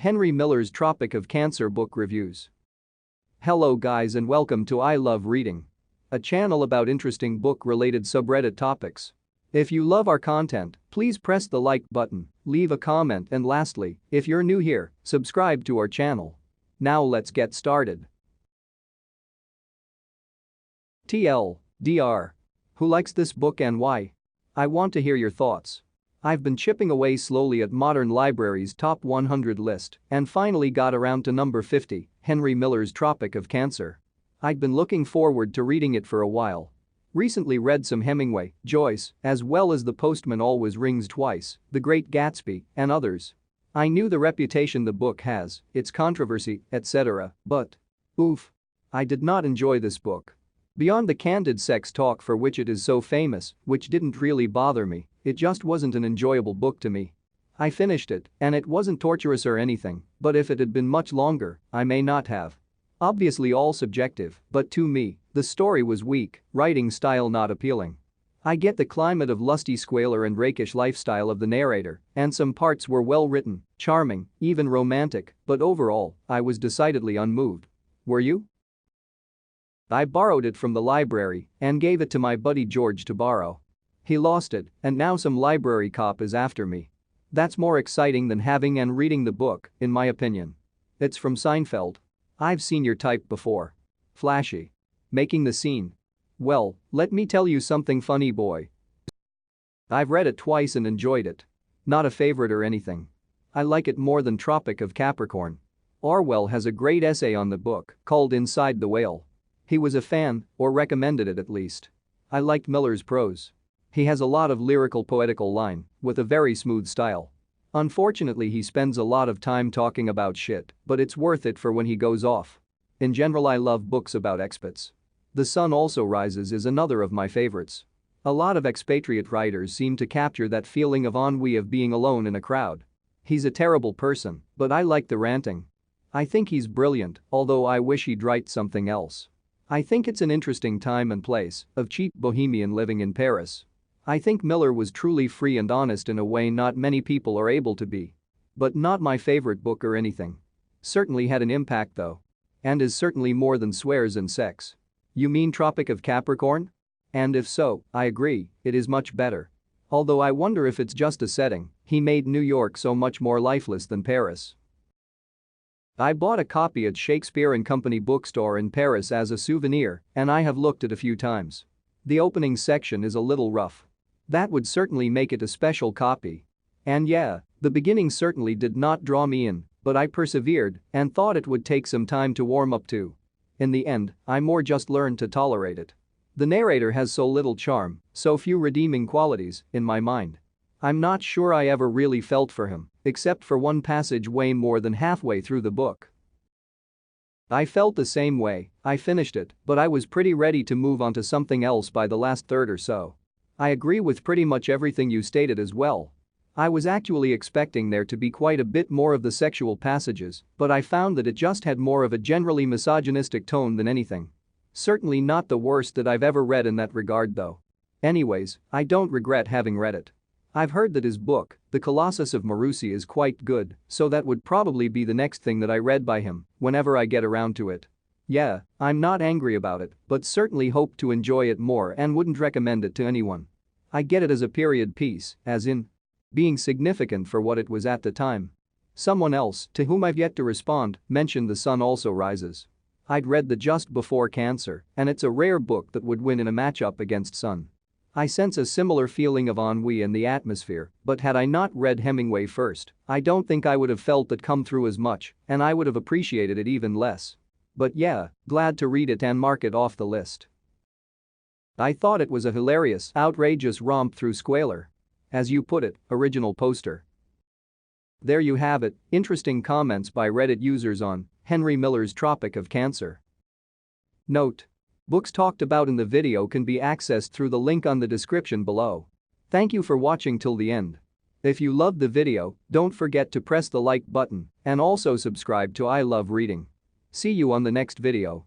Henry Miller's Tropic of Cancer book reviews. Hello guys and welcome to I Love Reading, a channel about interesting book-related subreddit topics. If you love our content, please press the like button, leave a comment and lastly, if you're new here, subscribe to our channel. Now let's get started. TLDR. Who likes this book and why? I want to hear your thoughts. I've been chipping away slowly at Modern Library's top 100 list and finally got around to number 50, Henry Miller's Tropic of Cancer. I'd been looking forward to reading it for a while. Recently read some Hemingway, Joyce, as well as The Postman Always Rings Twice, The Great Gatsby, and others. I knew the reputation the book has, its controversy, etc., but oof. I did not enjoy this book. Beyond the candid sex talk for which it is so famous, which didn't really bother me, it just wasn't an enjoyable book to me. I finished it, and it wasn't torturous or anything, but if it had been much longer, I may not have. Obviously all subjective, but to me, the story was weak, writing style not appealing. I get the climate of lusty squalor and rakish lifestyle of the narrator, and some parts were well written, charming, even romantic, but overall, I was decidedly unmoved. Were you? I borrowed it from the library and gave it to my buddy George to borrow. He lost it, and now some library cop is after me. That's more exciting than having and reading the book, in my opinion. It's from Seinfeld. I've seen your type before. Flashy. Making the scene. Well, let me tell you something funny, boy. I've read it twice and enjoyed it. Not a favorite or anything. I like it more than Tropic of Capricorn. Orwell has a great essay on the book called Inside the Whale. He was a fan, or recommended it at least. I liked Miller's prose. He has a lot of lyrical poetical line, with a very smooth style. Unfortunately he spends a lot of time talking about shit, but it's worth it for when he goes off. In general I love books about expats. The Sun Also Rises is another of my favorites. A lot of expatriate writers seem to capture that feeling of ennui of being alone in a crowd. He's a terrible person, but I like the ranting. I think he's brilliant, although I wish he'd write something else. I think it's an interesting time and place of cheap bohemian living in Paris. I think Miller was truly free and honest in a way not many people are able to be. But not my favorite book or anything. Certainly had an impact though. And is certainly more than swears and sex. You mean Tropic of Capricorn? And if so, I agree, it is much better. Although I wonder if it's just a setting, he made New York so much more lifeless than Paris. I bought a copy at Shakespeare & Company bookstore in Paris as a souvenir, and I have looked it a few times. The opening section is a little rough. That would certainly make it a special copy. And yeah, the beginning certainly did not draw me in, but I persevered and thought it would take some time to warm up to. In the end, I more just learned to tolerate it. The narrator has so little charm, so few redeeming qualities, in my mind. I'm not sure I ever really felt for him, except for one passage way more than halfway through the book. I felt the same way. I finished it, but I was pretty ready to move on to something else by the last third or so. I agree with pretty much everything you stated as well. I was actually expecting there to be quite a bit more of the sexual passages, but I found that it just had more of a generally misogynistic tone than anything. Certainly not the worst that I've ever read in that regard though. Anyways, I don't regret having read it. I've heard that his book, The Colossus of Marusi, is quite good, so that would probably be the next thing that I read by him, whenever I get around to it. Yeah, I'm not angry about it, but certainly hope to enjoy it more and wouldn't recommend it to anyone. I get it as a period piece, as in being significant for what it was at the time. Someone else, to whom I've yet to respond, mentioned The Sun Also Rises. I'd read the Just Before Cancer, and it's a rare book that would win in a matchup against Sun. I sense a similar feeling of ennui in the atmosphere, but had I not read Hemingway first, I don't think I would have felt it come through as much, and I would have appreciated it even less. But yeah, glad to read it and mark it off the list. I thought it was a hilarious, outrageous romp through squalor. As you put it, original poster. There you have it, interesting comments by Reddit users on Henry Miller's Tropic of Cancer. Note: books talked about in the video can be accessed through the link on the description below. Thank you for watching till the end. If you loved the video, don't forget to press the like button and also subscribe to I Love Reading. See you on the next video.